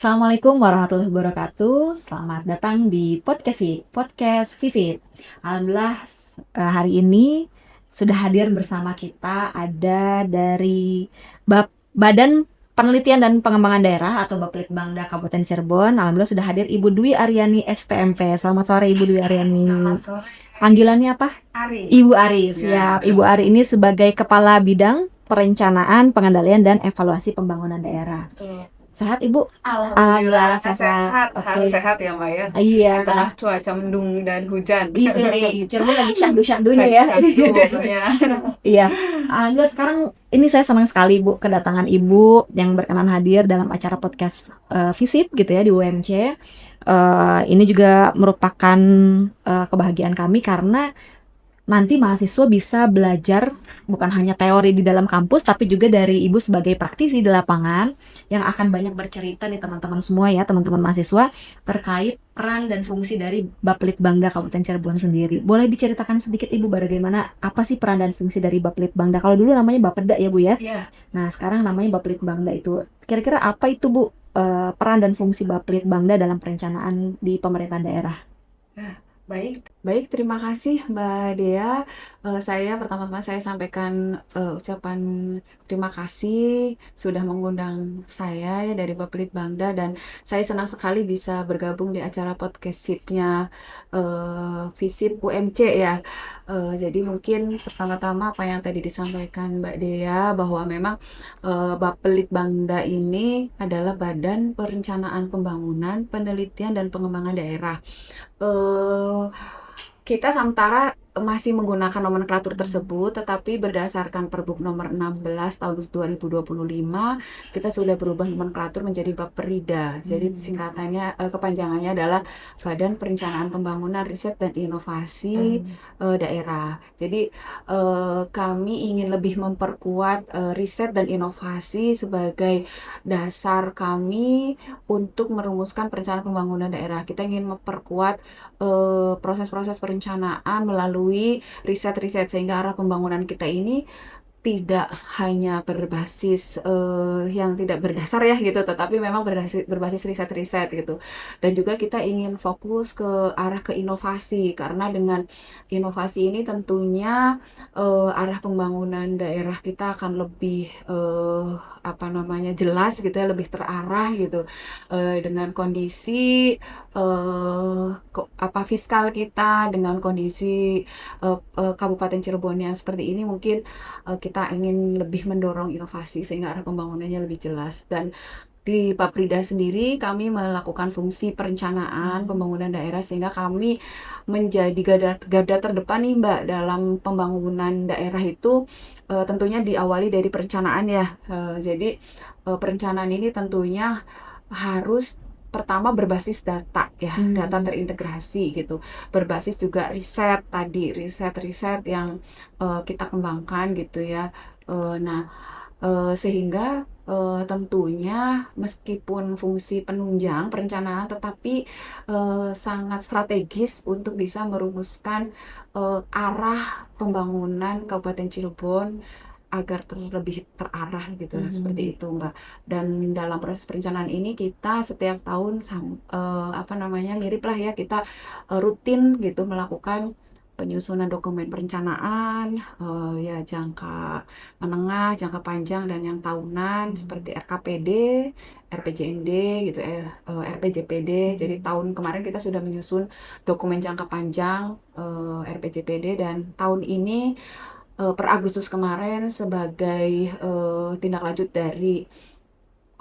Assalamualaikum warahmatullahi wabarakatuh. Selamat datang di podcast Visit. Alhamdulillah hari ini sudah hadir bersama kita ada dari Badan Penelitian dan Pengembangan Daerah atau Bapelitbangda Kabupaten Cirebon. Alhamdulillah sudah hadir Ibu Dwi Aryani SPMP. Selamat sore Ibu Dwi Aryani. Selamat sore. Panggilannya apa? Ari. Ibu Ari, siap. Ibu Ari ini sebagai Kepala Bidang Perencanaan, Pengendalian, dan Evaluasi Pembangunan Daerah. Sehat Ibu? Alhamdulillah sehat. Harus sehat ya Mbak ya. Iya. Di tengah cuaca mendung dan hujan. Iya, Cirebon lagi syahdu-syahdunya ya. Iya. Alhamdulillah sekarang ini saya senang sekali Bu kedatangan Ibu yang berkenan hadir dalam acara podcast Visip gitu ya di UMC. Ini juga merupakan kebahagiaan kami karena nanti mahasiswa bisa belajar bukan hanya teori di dalam kampus, tapi juga dari Ibu sebagai praktisi di lapangan yang akan banyak bercerita nih teman-teman semua ya, teman-teman mahasiswa terkait peran dan fungsi dari Bapelitbangda Kabupaten Cirebon sendiri. Boleh diceritakan sedikit Ibu bagaimana apa sih peran dan fungsi dari Bapelitbangda? Kalau dulu namanya Bapeda ya Bu ya? Iya. Nah sekarang namanya Bapelitbangda itu. Kira-kira apa itu Bu peran dan fungsi Bapelitbangda dalam perencanaan di pemerintahan daerah? Baik, terima kasih Mbak Dea. Saya pertama-tama saya sampaikan ucapan terima kasih sudah mengundang saya ya dari Bapelitbangda, dan saya senang sekali bisa bergabung di acara podcast SIP-nya Visip UMC ya. Jadi mungkin pertama-tama apa yang tadi disampaikan Mbak Dea bahwa memang Bapelitbangda ini adalah Badan Perencanaan Pembangunan, Penelitian dan Pengembangan Daerah. Kita sementara masih menggunakan nomenklatur tersebut, tetapi berdasarkan Perbuk nomor 16 tahun 2025 kita sudah berubah nomenklatur menjadi Bapperida. Jadi singkatannya kepanjangannya adalah Badan Perencanaan Pembangunan Riset dan Inovasi Daerah. Jadi kami ingin lebih memperkuat riset dan inovasi sebagai dasar kami untuk merumuskan perencanaan pembangunan daerah. Kita ingin memperkuat proses-proses perencanaan melalui riset-riset sehingga arah pembangunan kita ini tidak hanya berbasis yang tidak berdasar ya gitu, tetapi memang berbasis riset-riset gitu. Dan juga kita ingin fokus ke arah ke inovasi, karena dengan inovasi ini tentunya arah pembangunan daerah kita akan lebih jelas gitu ya, lebih terarah gitu. Dengan kondisi fiskal kita, dengan kondisi Kabupaten Cirebon yang seperti ini, mungkin kita ingin lebih mendorong inovasi sehingga arah pembangunannya lebih jelas. Dan di Baprida sendiri kami melakukan fungsi perencanaan pembangunan daerah sehingga kami menjadi garda terdepan nih Mbak dalam pembangunan daerah itu. Tentunya diawali dari perencanaan ya. Jadi perencanaan ini tentunya harus pertama berbasis data ya, data terintegrasi gitu, berbasis juga riset yang kita kembangkan gitu ya. Sehingga tentunya meskipun fungsi penunjang perencanaan, tetapi sangat strategis untuk bisa merumuskan arah pembangunan Kabupaten Cirebon agar lebih terarah gitu lah, seperti itu Mbak. Dan dalam proses perencanaan ini kita setiap tahun mirip lah ya, kita rutin gitu melakukan penyusunan dokumen perencanaan ya jangka menengah, jangka panjang, dan yang tahunan seperti RKPD, RPJMD gitu RPJPD. Jadi tahun kemarin kita sudah menyusun dokumen jangka panjang RPJPD, dan tahun ini per Agustus kemarin sebagai tindak lanjut dari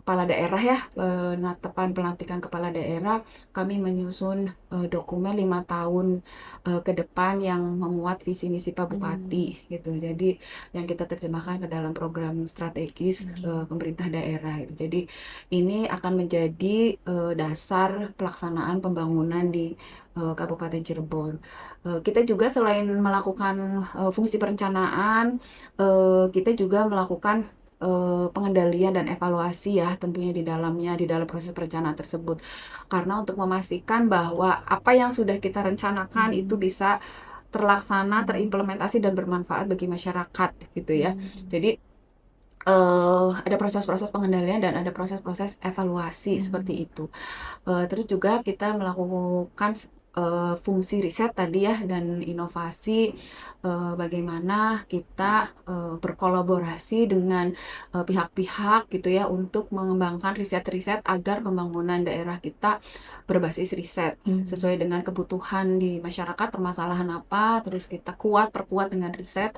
kepala daerah ya, penetapan pelantikan kepala daerah, kami menyusun dokumen 5 tahun ke depan yang memuat visi misi Pak Bupati gitu. Jadi yang kita terjemahkan ke dalam program strategis pemerintah daerah itu. Jadi ini akan menjadi dasar pelaksanaan pembangunan di Kabupaten Cirebon. Kita juga selain melakukan fungsi perencanaan, kita juga melakukan pengendalian dan evaluasi ya tentunya di dalam proses perencanaan tersebut, karena untuk memastikan bahwa apa yang sudah kita rencanakan itu bisa terlaksana, terimplementasi dan bermanfaat bagi masyarakat gitu ya. Jadi ada proses-proses pengendalian dan ada proses-proses evaluasi seperti itu. Terus juga kita melakukan fungsi riset tadi ya dan inovasi, bagaimana kita berkolaborasi dengan pihak-pihak gitu ya untuk mengembangkan riset-riset agar pembangunan daerah kita berbasis riset sesuai dengan kebutuhan di masyarakat, permasalahan apa, terus kita perkuat dengan riset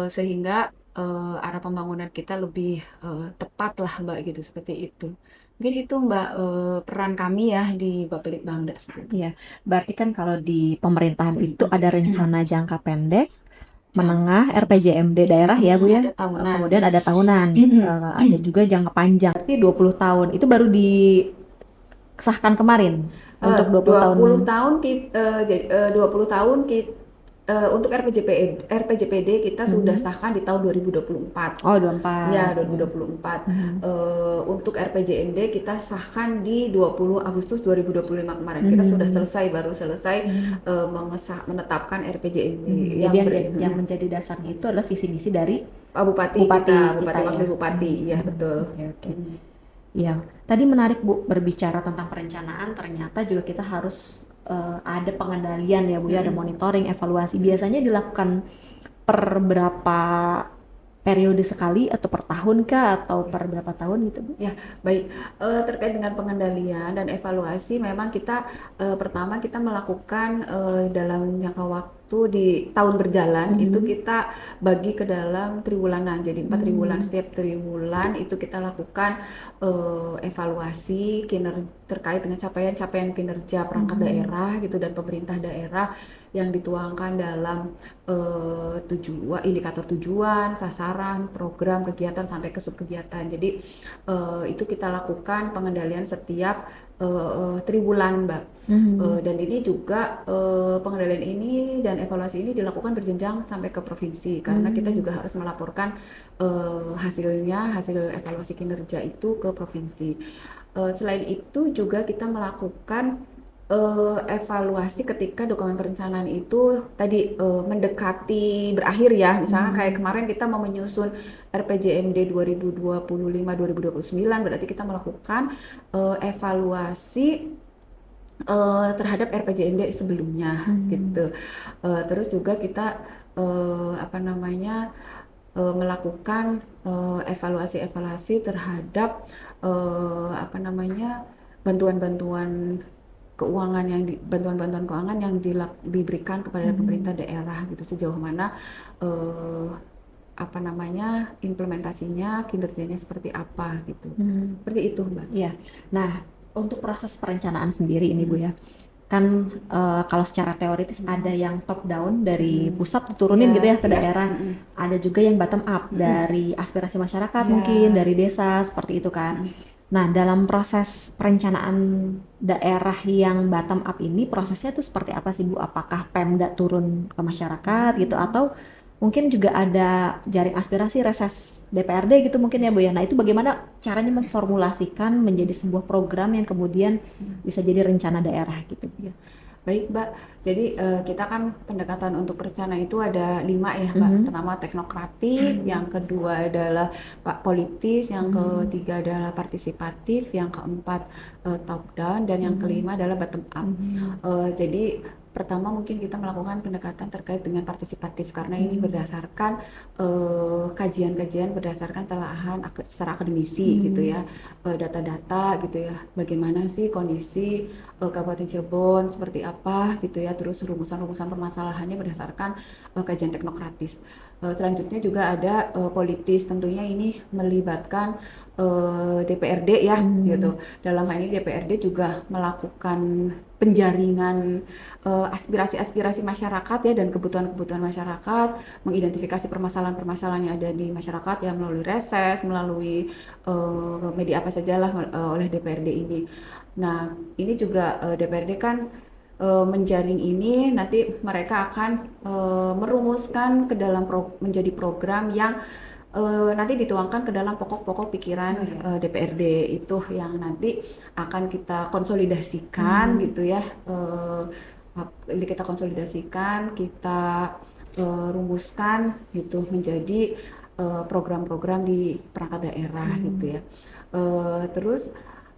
sehingga arah pembangunan kita lebih tepat lah Mbak gitu, seperti itu. Mungkin itu Mbak peran kami ya di Bapelitbangda seperti itu. Iya, berarti kan kalau di pemerintahan itu ada rencana jangka pendek, menengah, RPJMD daerah ya Bu ya. Ada tahunan. Kemudian ada tahunan, ada juga jangka panjang. Berarti 20 tahun. Itu baru disahkan kemarin untuk 20 tahun. 20 tahun untuk RPJPD kita sudah sahkan di tahun 2024. Oh, 24. Ya, 2024. Untuk RPJMD kita sahkan di 20 Agustus 2025 kemarin. Kita sudah baru selesai menetapkan RPJMD. Yang menjadi dasarnya itu adalah visi misi dari Bupati kita Wakil ya. Bupati. Ya, betul. Oke. Iya, tadi menarik Bu berbicara tentang perencanaan. Ternyata juga kita harus ada pengendalian ya Bu ya, ada monitoring, evaluasi. Biasanya dilakukan per berapa periode sekali atau per tahun kah atau per berapa tahun gitu Bu? Ya, baik. Terkait dengan pengendalian dan evaluasi, memang kita pertama kita melakukan dalam jangka waktu di tahun berjalan itu kita bagi ke dalam triwulanan. Jadi 4 triwulan, setiap triwulan itu kita lakukan evaluasi terkait dengan capaian-capaian kinerja perangkat daerah gitu dan pemerintah daerah yang dituangkan dalam indikator tujuan, sasaran, program, kegiatan sampai ke subkegiatan. Jadi itu kita lakukan pengendalian setiap triwulan, Mbak. Dan ini juga pengendalian ini dan evaluasi ini dilakukan berjenjang sampai ke provinsi karena kita juga harus melaporkan hasil evaluasi kinerja itu ke provinsi. Selain itu juga kita melakukan evaluasi ketika dokumen perencanaan itu tadi mendekati berakhir ya. Misalnya kayak kemarin kita mau menyusun RPJMD 2025-2029, berarti kita melakukan evaluasi terhadap RPJMD sebelumnya gitu. Terus juga kita melakukan evaluasi terhadap bantuan-bantuan keuangan yang diberikan kepada pemerintah daerah gitu, sejauh mana implementasinya, kinerjanya seperti apa gitu. Seperti itu, Mbak. Iya. Nah, untuk proses perencanaan sendiri ini Bu ya. Kan kalau secara teoritis ada yang top down dari pusat diturunin gitu ya ke daerah. Ada juga yang bottom up dari aspirasi masyarakat mungkin dari desa seperti itu kan. Nah, dalam proses perencanaan daerah yang bottom up ini prosesnya tuh seperti apa sih Bu? Apakah Pemda turun ke masyarakat gitu atau mungkin juga ada jaring aspirasi reses DPRD gitu mungkin ya Bu ya. Nah, itu bagaimana caranya memformulasikan menjadi sebuah program yang kemudian bisa jadi rencana daerah gitu. Ya. Baik Mbak, jadi kita kan pendekatan untuk perencanaan itu ada 5 ya Mbak. Pertama teknokratik, yang kedua adalah politis, yang ketiga adalah partisipatif, yang keempat top down, dan yang kelima adalah bottom up. Jadi pertama mungkin kita melakukan pendekatan terkait dengan partisipatif karena ini berdasarkan kajian-kajian berdasarkan telahan secara akademisi gitu ya, data-data gitu ya, bagaimana sih kondisi Kabupaten Cirebon seperti apa gitu ya, terus rumusan-rumusan permasalahannya berdasarkan kajian teknokratis. Selanjutnya juga ada politis, tentunya ini melibatkan DPRD ya gitu. Dalam hal ini DPRD juga melakukan penjaringan aspirasi-aspirasi masyarakat ya dan kebutuhan-kebutuhan masyarakat, mengidentifikasi permasalahan-permasalahan yang ada di masyarakat ya melalui reses, melalui media apa sajalah oleh DPRD ini. Nah, ini juga DPRD kan menjaring ini, nanti mereka akan merumuskan ke dalam menjadi program yang nanti dituangkan ke dalam pokok-pokok pikiran DPRD itu yang nanti akan kita konsolidasikan gitu ya, kita rumuskan gitu menjadi program-program di perangkat daerah gitu ya. Terus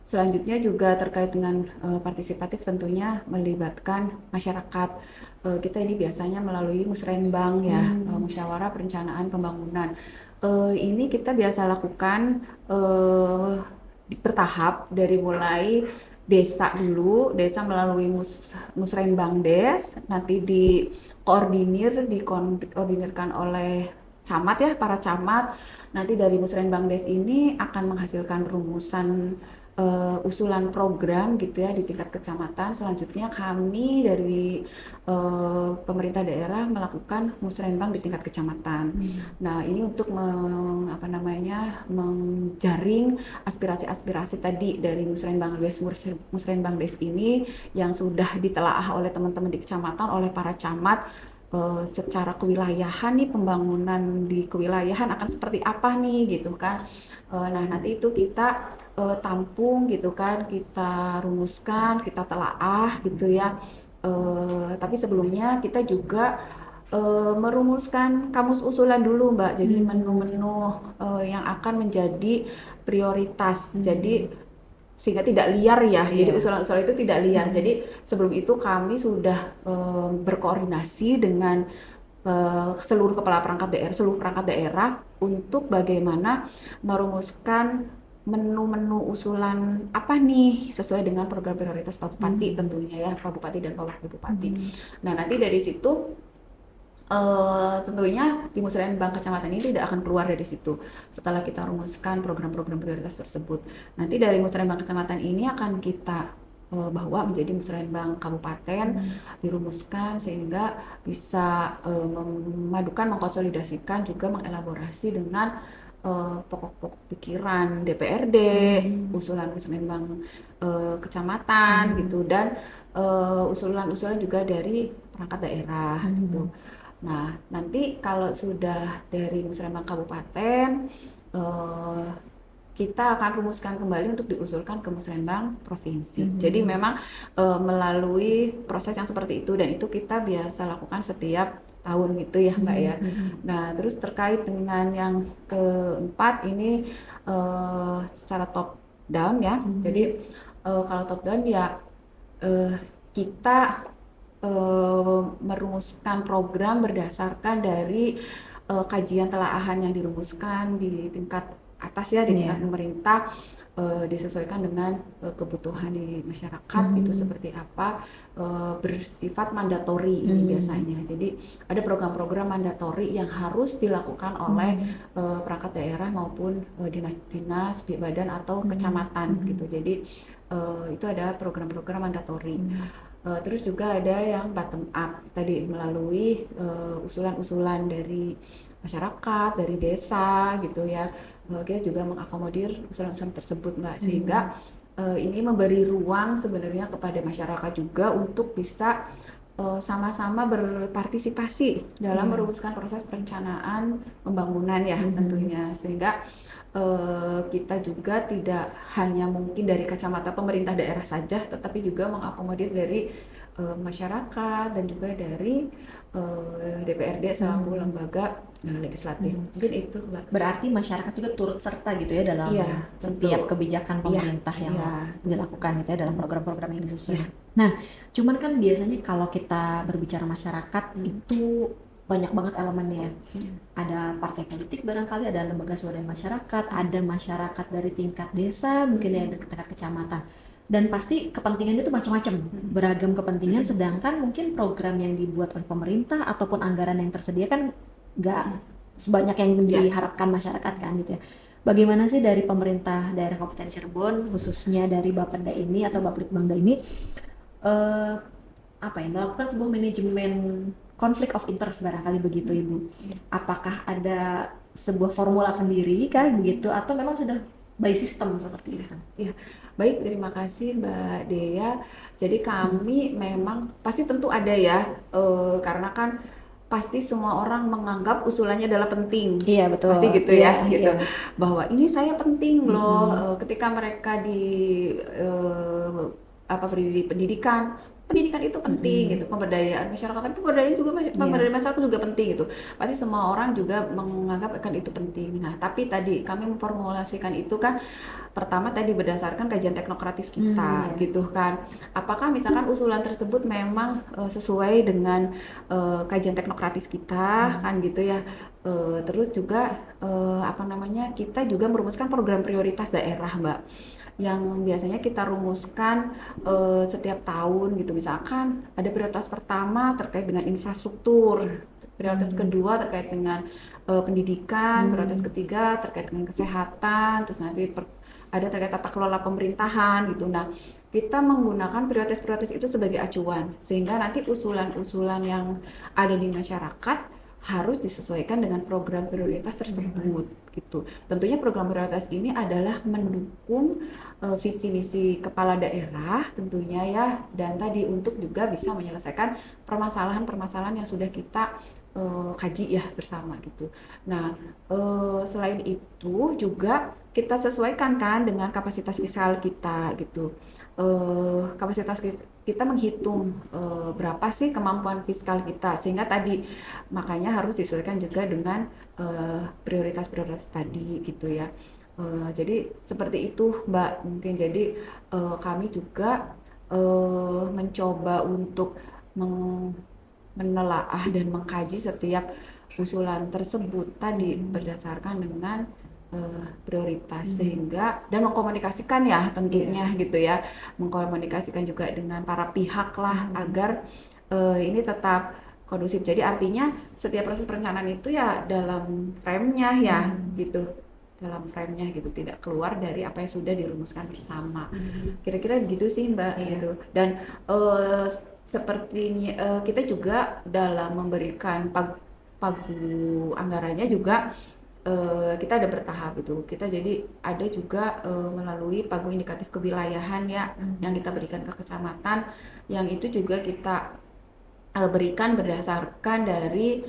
selanjutnya juga terkait dengan partisipatif tentunya melibatkan masyarakat. Kita ini biasanya melalui musrenbang ya, musyawarah perencanaan pembangunan. Ini kita biasa lakukan bertahap dari mulai desa dulu, desa melalui musrenbang des, nanti dikoordinirkan oleh camat ya, para camat. Nanti dari musrenbang des ini akan menghasilkan rumusan usulan program gitu ya di tingkat kecamatan. Selanjutnya kami dari pemerintah daerah melakukan musrenbang di tingkat kecamatan. Nah, ini untuk menjaring aspirasi-aspirasi tadi dari musrenbang des ini yang sudah ditelaah oleh teman-teman di kecamatan, oleh para camat. Secara kewilayahan nih, pembangunan di kewilayahan akan seperti apa nih gitu kan. Nah, nanti itu kita tampung gitu kan, kita rumuskan, kita telaah gitu ya. Tapi sebelumnya kita juga merumuskan kamus usulan dulu Mbak. Jadi menu-menu yang akan menjadi prioritas. Jadi sehingga tidak liar ya. Jadi usulan-usulan itu tidak liar. Jadi sebelum itu kami sudah berkoordinasi dengan seluruh perangkat daerah untuk bagaimana merumuskan menu-menu usulan apa nih sesuai dengan program prioritas Pak Bupati tentunya ya, Pak Bupati dan Pak Wakil Bupati. Nah, nanti dari situ tentunya di musrenbang kecamatan ini tidak akan keluar dari situ setelah kita rumuskan program-program prioritas tersebut. Nanti dari musrenbang kecamatan ini akan kita bawa menjadi musrenbang kabupaten, dirumuskan sehingga bisa memadukan, mengkonsolidasikan, juga mengelaborasi dengan pokok-pokok pikiran DPRD, usulan musrenbang kecamatan gitu, dan usulan-usulan juga dari perangkat daerah gitu. Nah, nanti kalau sudah dari musrenbang kabupaten, kita akan rumuskan kembali untuk diusulkan ke musrenbang provinsi. Jadi memang melalui proses yang seperti itu, dan itu kita biasa lakukan setiap tahun gitu ya Mbak ya. Nah, terus terkait dengan yang keempat ini secara top down ya. Jadi kalau top down ya kita merumuskan program berdasarkan dari kajian telaahan yang dirumuskan di tingkat atas ya, di tingkat pemerintah, disesuaikan dengan kebutuhan di masyarakat gitu seperti apa, bersifat mandatori ini biasanya. Jadi ada program-program mandatori yang harus dilakukan oleh perangkat daerah maupun dinas-dinas, badan atau kecamatan gitu. Jadi itu ada program-program mandatori. Terus juga ada yang bottom up tadi melalui usulan-usulan dari masyarakat, dari desa gitu ya. Kita juga mengakomodir usulan-usulan tersebut Mbak, sehingga ini memberi ruang sebenarnya kepada masyarakat juga untuk bisa sama-sama berpartisipasi dalam merumuskan proses perencanaan pembangunan ya tentunya, sehingga kita juga tidak hanya mungkin dari kacamata pemerintah daerah saja, tetapi juga mengakomodir dari masyarakat dan juga dari DPRD selaku lembaga legislatif. Mungkin itu Mbak. Berarti masyarakat juga turut serta gitu ya dalam setiap kebijakan pemerintah yang dilakukan gitu ya dalam program-program yang disusun. Nah, cuman kan biasanya kalau kita berbicara masyarakat itu banyak banget elemennya. Ada partai politik barangkali, ada lembaga swadaya masyarakat, ada masyarakat dari tingkat desa, mungkin ya dari tingkat kecamatan. Dan pasti kepentingannya itu macam-macam, beragam kepentingan, sedangkan mungkin program yang dibuat oleh pemerintah ataupun anggaran yang tersedia kan nggak sebanyak yang diharapkan masyarakat kan gitu ya. Bagaimana sih dari pemerintah daerah Kabupaten Cirebon, khususnya dari Bapeda ini atau Bapelitbangda ini melakukan sebuah manajemen konflik of interest barangkali begitu Ibu. Apakah ada sebuah formula sendiri kah begitu, atau memang sudah by system seperti itu? Ya, baik, terima kasih Mbak Dea. Jadi kami memang pasti tentu ada ya, karena kan pasti semua orang menganggap usulannya adalah penting. Iya betul. Pasti gitu ya, gitu. Bahwa ini saya penting loh. Ketika mereka beri pendidikan, pendidikan itu penting gitu, pemberdayaan masyarakat, tapi pemberdayaan juga pemberdayaan masyarakat juga penting gitu. Pasti semua orang juga menganggap akan itu penting. Nah, tapi tadi kami memformulasikan itu kan pertama tadi berdasarkan kajian teknokratis kita gitu kan. Apakah misalkan usulan tersebut memang sesuai dengan kajian teknokratis kita kan gitu ya. Terus juga apa namanya, kita juga merumuskan program prioritas daerah, Mbak, yang biasanya kita rumuskan setiap tahun gitu. Misalkan ada prioritas pertama terkait dengan infrastruktur, prioritas kedua terkait dengan pendidikan, prioritas ketiga terkait dengan kesehatan, terus nanti ada terkait tata kelola pemerintahan gitu. Nah, kita menggunakan prioritas-prioritas itu sebagai acuan, sehingga nanti usulan-usulan yang ada di masyarakat harus disesuaikan dengan program prioritas tersebut gitu. Tentunya program prioritas ini adalah mendukung visi misi kepala daerah tentunya ya, dan tadi untuk juga bisa menyelesaikan permasalahan-permasalahan yang sudah kita kaji ya bersama gitu. Nah, selain itu juga kita sesuaikan kan dengan kapasitas fiskal kita gitu. Kapasitas kita menghitung berapa sih kemampuan fiskal kita, sehingga tadi makanya harus disesuaikan juga dengan prioritas-prioritas tadi gitu ya. Jadi seperti itu, Mbak, mungkin jadi kami juga mencoba untuk menelaah dan mengkaji setiap usulan tersebut tadi berdasarkan dengan prioritas, sehingga dan mengkomunikasikan ya tentunya gitu ya, mengkomunikasikan juga dengan para pihak lah agar ini tetap kondusif. Jadi artinya setiap proses perencanaan itu ya dalam frame-nya ya gitu, dalam frame-nya gitu, tidak keluar dari apa yang sudah dirumuskan bersama. Kira-kira gitu sih, Mbak, gitu. Dan sepertinya kita juga dalam memberikan pagu anggarannya juga kita ada bertahap gitu. Kita jadi ada juga melalui pagu indikatif kewilayahan ya, yang kita berikan ke kecamatan, yang itu juga kita berikan berdasarkan dari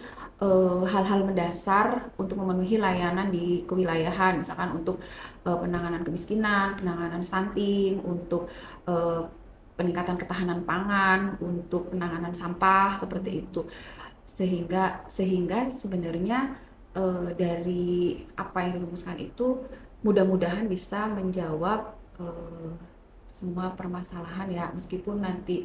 hal-hal mendasar untuk memenuhi layanan di kewilayahan, misalkan untuk penanganan kemiskinan, penanganan stunting, untuk peningkatan ketahanan pangan, untuk penanganan sampah seperti itu. Sehingga sebenarnya dari apa yang dirumuskan itu mudah-mudahan bisa menjawab semua permasalahan ya, meskipun nanti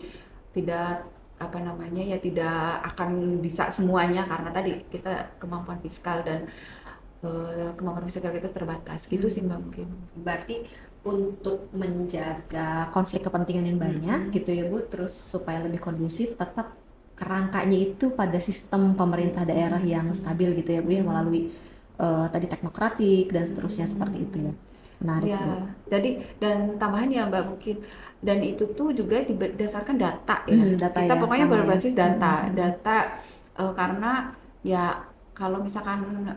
tidak apa namanya ya, tidak akan bisa semuanya karena tadi kita kemampuan fiskal dan kemampuan fiskal itu terbatas gitu sih, Mbak, mungkin. Berarti untuk menjaga konflik kepentingan yang banyak gitu ya Bu, terus supaya lebih kondusif, tetap kerangkanya itu pada sistem pemerintah daerah yang stabil gitu ya Bu ya, melalui tadi teknokratik dan seterusnya seperti itu ya. Menarik Ya, Bu. jadi dan tambahan ya, Mbak, mungkin, dan itu tuh juga berdasarkan data ya. Data Kita ya, pokoknya utama ya. berbasis data karena ya kalau misalkan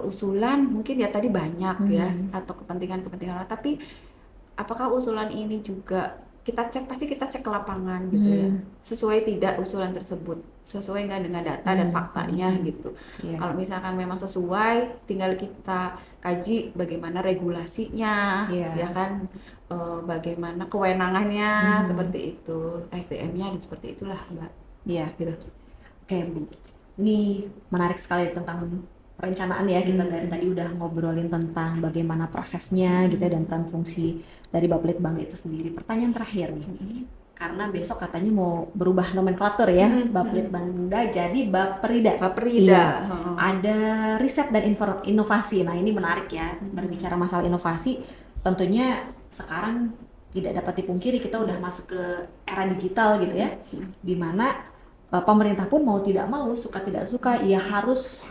usulan mungkin ya tadi banyak ya, atau kepentingan-kepentingan, tapi apakah usulan ini juga kita cek, pasti kita cek ke lapangan gitu ya, sesuai tidak usulan tersebut, sesuai nggak dengan data dan faktanya gitu. Kalau misalkan memang sesuai, tinggal kita kaji bagaimana regulasinya, ya kan, bagaimana kewenangannya, seperti itu, SDM-nya dan seperti itulah, Mbak. Iya. Gitu. Oke Bu, ini menarik sekali tentang perencanaan ya. Kita dari tadi udah ngobrolin tentang bagaimana prosesnya gitu ya, dan peran fungsi dari Bapelitbang itu sendiri. Pertanyaan terakhir nih, karena besok katanya mau berubah nomenklatur ya, Bapelitbangda jadi Baperida. Iya. Ada riset dan inovasi. Nah ini menarik ya, berbicara masalah inovasi, tentunya sekarang tidak dapat dipungkiri kita udah masuk ke era digital gitu ya, dimana pemerintah pun mau tidak mau, suka tidak suka, ya harus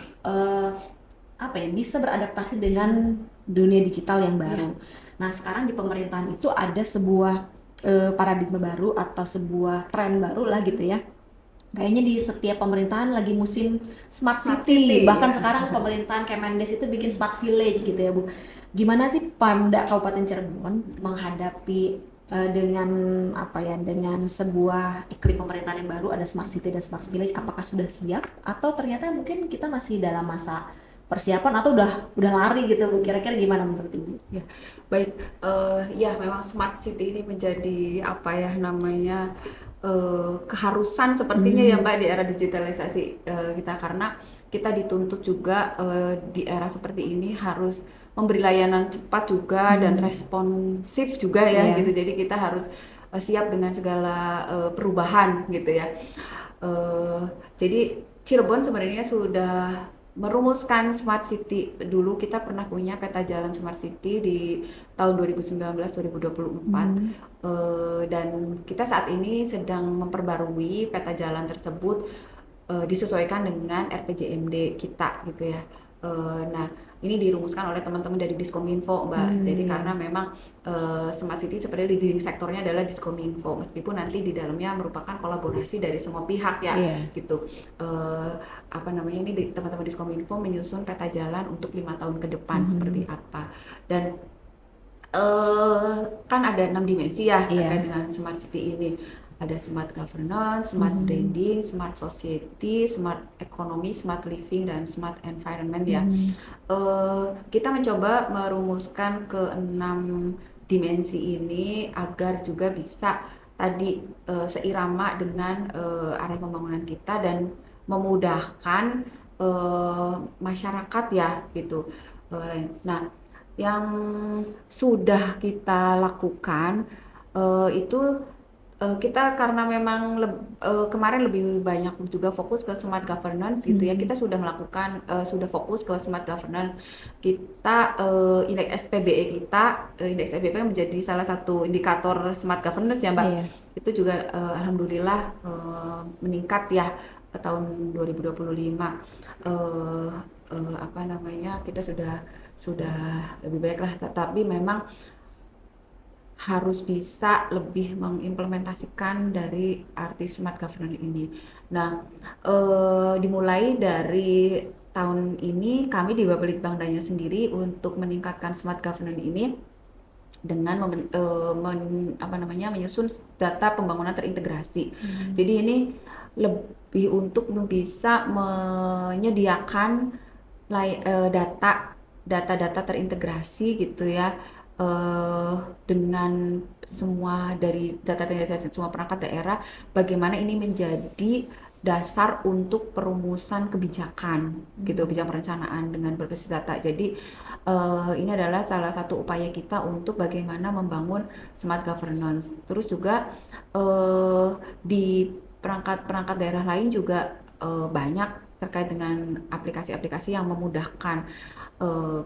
bisa beradaptasi dengan dunia digital yang baru. Nah sekarang di pemerintahan itu ada sebuah paradigma baru atau sebuah tren baru lah gitu ya. Kayaknya di setiap pemerintahan lagi musim smart city. Bahkan sekarang pemerintahan Kemendes itu bikin smart village gitu ya Bu. Gimana sih Pemda Kabupaten Cirebon menghadapi dengan dengan sebuah iklim pemerintahan yang baru, ada smart city dan smart village? Apakah sudah siap atau ternyata mungkin kita masih dalam masa persiapan atau udah lari gitu Bu? Kira-kira gimana menurut Ibu? Ya, baik. Ya, memang smart city ini menjadi apa ya namanya keharusan sepertinya ya Mbak di era digitalisasi kita, karena kita dituntut juga di era seperti ini harus memberi layanan cepat juga dan responsif juga ya Iya. gitu. Jadi kita harus siap dengan segala perubahan gitu ya. Eh, jadi Cirebon sebenarnya sudah merumuskan smart city. Dulu kita pernah punya peta jalan smart city di tahun 2019-2024. Dan kita saat ini sedang memperbarui peta jalan tersebut disesuaikan dengan RPJMD kita gitu ya. Nah, ini dirumuskan oleh teman-teman dari Diskominfo, Mbak. Jadi karena memang Smart City sebenarnya leading sektornya adalah Diskominfo, meskipun nanti di dalamnya merupakan kolaborasi dari semua pihak ya, gitu. Apa namanya, ini teman-teman Diskominfo menyusun peta jalan untuk 5 tahun ke depan seperti apa. Dan kan ada 6 dimensi ya terkait dengan Smart City ini. Ada smart governance, smart branding, smart society, smart economy, smart living, dan smart environment ya. Kita mencoba merumuskan ke 6 dimensi ini agar juga bisa tadi seirama dengan arah pembangunan kita dan memudahkan masyarakat ya gitu. Nah, yang sudah kita lakukan itu kita karena memang kemarin lebih banyak juga fokus ke smart governance gitu ya. Kita sudah melakukan sudah fokus ke smart governance. Kita indeks SPBE kita, indeks SPBE menjadi salah satu indikator smart governance ya Mbak. Itu juga alhamdulillah meningkat ya tahun 2025. Apa namanya, kita sudah lebih baik lah, tapi memang harus bisa lebih mengimplementasikan dari arti smart governance ini. Nah, dimulai dari tahun ini kami di Bapelitbang Daya sendiri untuk meningkatkan smart governance ini dengan menyusun data pembangunan terintegrasi. Jadi ini lebih untuk bisa menyediakan data-data terintegrasi gitu ya, dengan semua dari data semua perangkat daerah, bagaimana ini menjadi dasar untuk perumusan kebijakan gitu, kebijakan perencanaan dengan berbasis data. Jadi ini adalah salah satu upaya kita untuk bagaimana membangun smart governance. Terus juga di perangkat daerah lain juga banyak terkait dengan aplikasi-aplikasi yang memudahkan.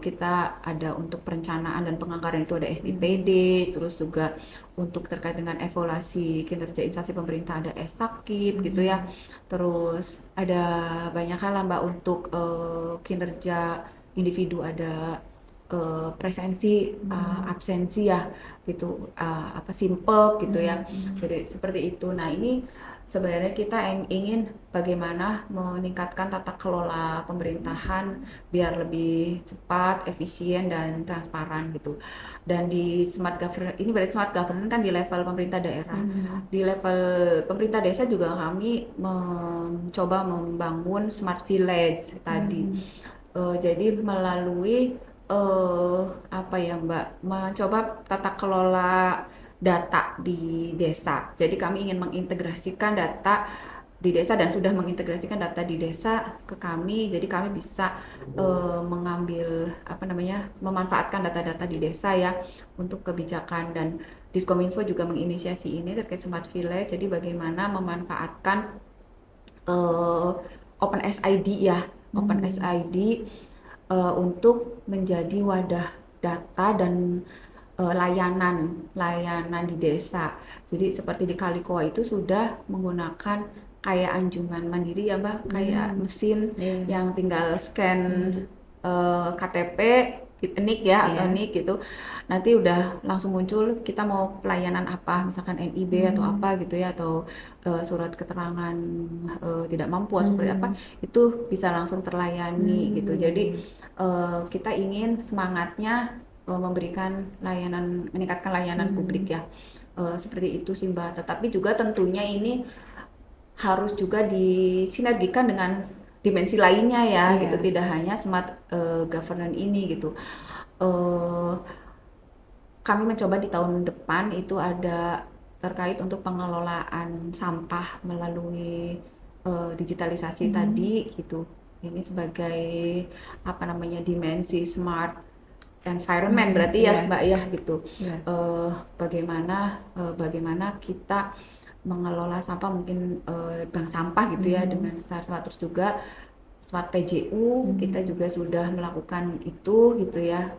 Kita ada untuk perencanaan dan penganggaran itu ada SIPD, terus juga untuk terkait dengan evaluasi kinerja instansi pemerintah ada SAKIP gitu ya. Terus ada banyak hal lah Mbak untuk kinerja individu, ada presensi, absensi ya gitu, apa simple gitu ya. Jadi seperti itu. Nah, ini sebenarnya kita ingin bagaimana meningkatkan tata kelola pemerintahan biar lebih cepat, efisien, dan transparan gitu. Dan di smart governance ini, berarti smart governance kan di level pemerintah daerah. Di level pemerintah desa juga kami mencoba membangun smart village tadi. Jadi melalui apa ya Mbak, mencoba tata kelola data di desa. Jadi kami ingin mengintegrasikan data di desa dan sudah mengintegrasikan data di desa ke kami. Jadi kami bisa mengambil apa namanya, memanfaatkan data-data di desa ya untuk kebijakan. Dan Diskominfo juga menginisiasi ini terkait Smart Village. Jadi bagaimana memanfaatkan Open SID ya, Open SID untuk menjadi wadah data dan layanan di desa. Jadi seperti di Kalikoa itu sudah menggunakan kayak anjungan mandiri ya Mbak, kayak mesin yang tinggal scan KTP, NIK ya atau NIK gitu. Nanti udah langsung muncul kita mau pelayanan apa, misalkan NIB atau apa gitu ya, atau surat keterangan tidak mampu atau seperti apa, itu bisa langsung terlayani gitu. Jadi kita ingin semangatnya memberikan layanan, meningkatkan layanan publik ya, seperti itu sih Mbak. Tetapi juga tentunya ini harus juga disinergikan dengan dimensi lainnya ya gitu, Iya. tidak hanya smart governance ini gitu. Eh, Kami mencoba di tahun depan itu ada terkait untuk pengelolaan sampah melalui digitalisasi tadi gitu. Ini sebagai apa namanya dimensi smart environment berarti ya Iya. Mbak ya gitu. Iya. Bagaimana kita mengelola sampah mungkin bank sampah gitu ya dengan smart, terus juga smart PJU kita juga sudah melakukan itu gitu ya.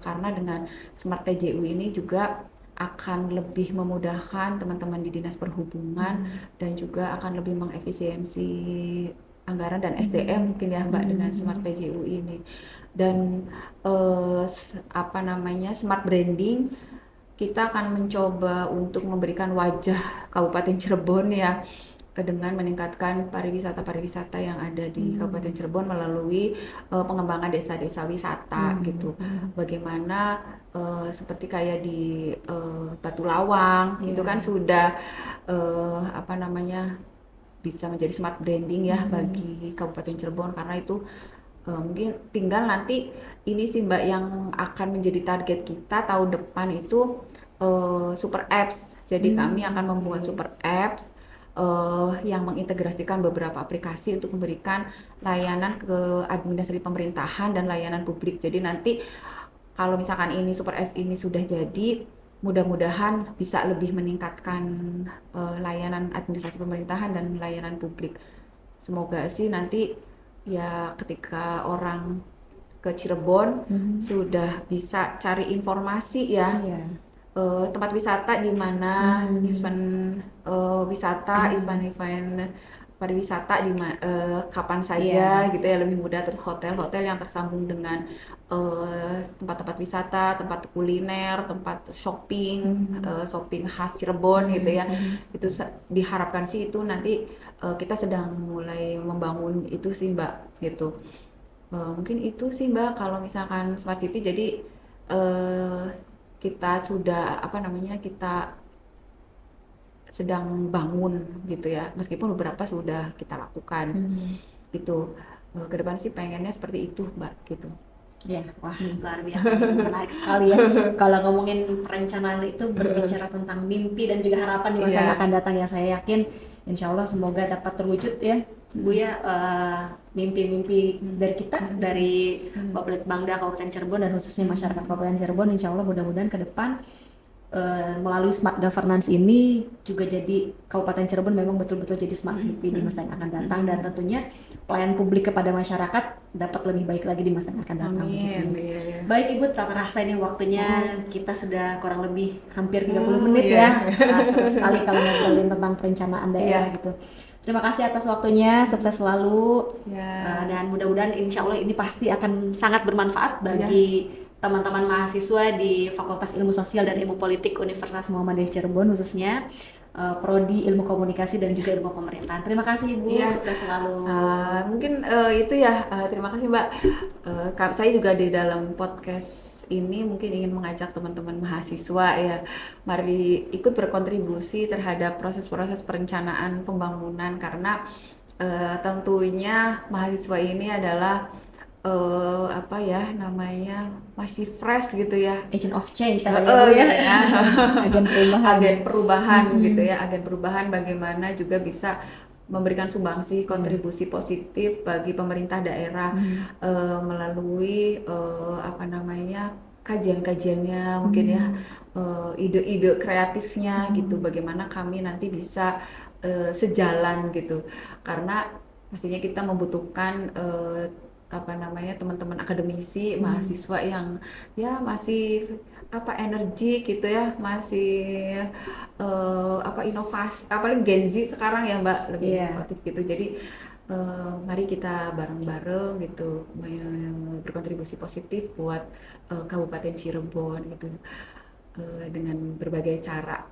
Karena dengan smart PJU ini juga akan lebih memudahkan teman-teman di Dinas Perhubungan dan juga akan lebih mengefisiensi anggaran dan SDM mungkin ya Mbak dengan smart PJU ini. Dan apa namanya smart branding kita akan mencoba untuk memberikan wajah Kabupaten Cirebon ya dengan meningkatkan pariwisata yang ada di Kabupaten Cirebon melalui pengembangan desa-desa wisata gitu. Bagaimana seperti kayak di Batu Lawang itu kan sudah apa namanya bisa menjadi smart branding ya bagi Kabupaten Cirebon, karena itu mungkin tinggal nanti ini sih Mbak yang akan menjadi target kita tahun depan itu super apps. Jadi kami akan membuat super apps yang mengintegrasikan beberapa aplikasi untuk memberikan layanan ke administrasi pemerintahan dan layanan publik. Jadi nanti kalau misalkan ini super apps ini sudah jadi, mudah-mudahan bisa lebih meningkatkan layanan administrasi pemerintahan dan layanan publik. Semoga sih nanti ya ketika orang ke Cirebon sudah bisa cari informasi ya tempat wisata di mana, event wisata, event-event pariwisata di kapan saja gitu ya, lebih mudah. Terus hotel-hotel yang tersambung dengan tempat-tempat wisata, tempat kuliner, tempat shopping, shopping khas Cirebon gitu ya. Itu diharapkan sih itu nanti kita sedang mulai membangun itu sih Mbak gitu. Mungkin itu sih Mbak kalau misalkan Smart City. Jadi kita sudah apa namanya kita sedang bangun gitu ya, meskipun beberapa sudah kita lakukan. Itu ke depan sih pengennya seperti itu Mbak gitu. Ya, wah luar biasa, menarik sekali ya. Kalau ngomongin perencanaan itu berbicara tentang mimpi dan juga harapan di masa yang akan datang ya. Saya yakin insya Allah semoga dapat terwujud ya Bu ya, mimpi-mimpi dari kita, dari Bapelitbangda Kabupaten Cirebon dan khususnya masyarakat Kabupaten Cirebon. Insya Allah mudah-mudahan ke depan melalui smart governance ini juga jadi Kabupaten Cirebon memang betul-betul jadi smart city di masa yang akan datang, dan tentunya pelayanan publik kepada masyarakat dapat lebih baik lagi di masa yang akan datang. Amin. Baik Ibu, tak terasa ini waktunya kita sudah kurang lebih hampir 30 menit ya. Seru sekali kalau ngobrolin tentang perencanaan daerah gitu. Terima kasih atas waktunya, sukses selalu dan mudah-mudahan insya Allah ini pasti akan sangat bermanfaat bagi teman-teman mahasiswa di Fakultas Ilmu Sosial dan Ilmu Politik Universitas Muhammadiyah Cirebon, khususnya Prodi Ilmu Komunikasi dan juga Ilmu Pemerintahan. Terima kasih Ibu, sukses selalu. Mungkin itu ya, terima kasih Mbak. Saya juga di dalam podcast ini mungkin ingin mengajak teman-teman mahasiswa ya, mari ikut berkontribusi terhadap proses-proses perencanaan pembangunan, karena tentunya mahasiswa ini adalah apa ya namanya, masih fresh gitu ya, agent of change katanya Bu ya. agen perubahan gitu ya, agen perubahan bagaimana juga bisa memberikan sumbangsi kontribusi positif bagi pemerintah daerah melalui apa namanya kajian-kajiannya mungkin ya, ide-ide kreatifnya gitu, bagaimana kami nanti bisa sejalan gitu, karena pastinya kita membutuhkan apa namanya teman-teman akademisi, mahasiswa yang ya masih apa energi gitu ya, masih apa inovasi, apalagi Gen Z sekarang ya Mbak, lebih inovatif gitu. Jadi mari kita bareng-bareng gitu berkontribusi positif buat Kabupaten Cirebon gitu. dengan berbagai cara.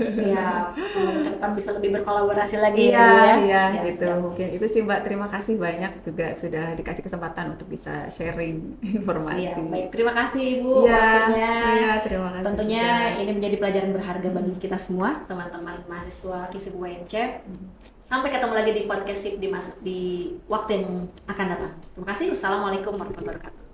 Siap, semoga ke depan bisa lebih berkolaborasi lagi ya Iya, Bu ya. iya, Ya, gitu. siap. Mungkin itu sih Mbak. Terima kasih banyak juga sudah dikasih kesempatan untuk bisa sharing Siap. informasi. Baik, terima kasih Ibu Iya, waktunya. iya, terima kasih Tentunya juga. ini menjadi pelajaran berharga bagi kita semua, teman-teman mahasiswa FISIP UNC. Sampai ketemu lagi di podcast SIP di waktu yang akan datang. Terima kasih. Wassalamualaikum warahmatullahi wabarakatuh.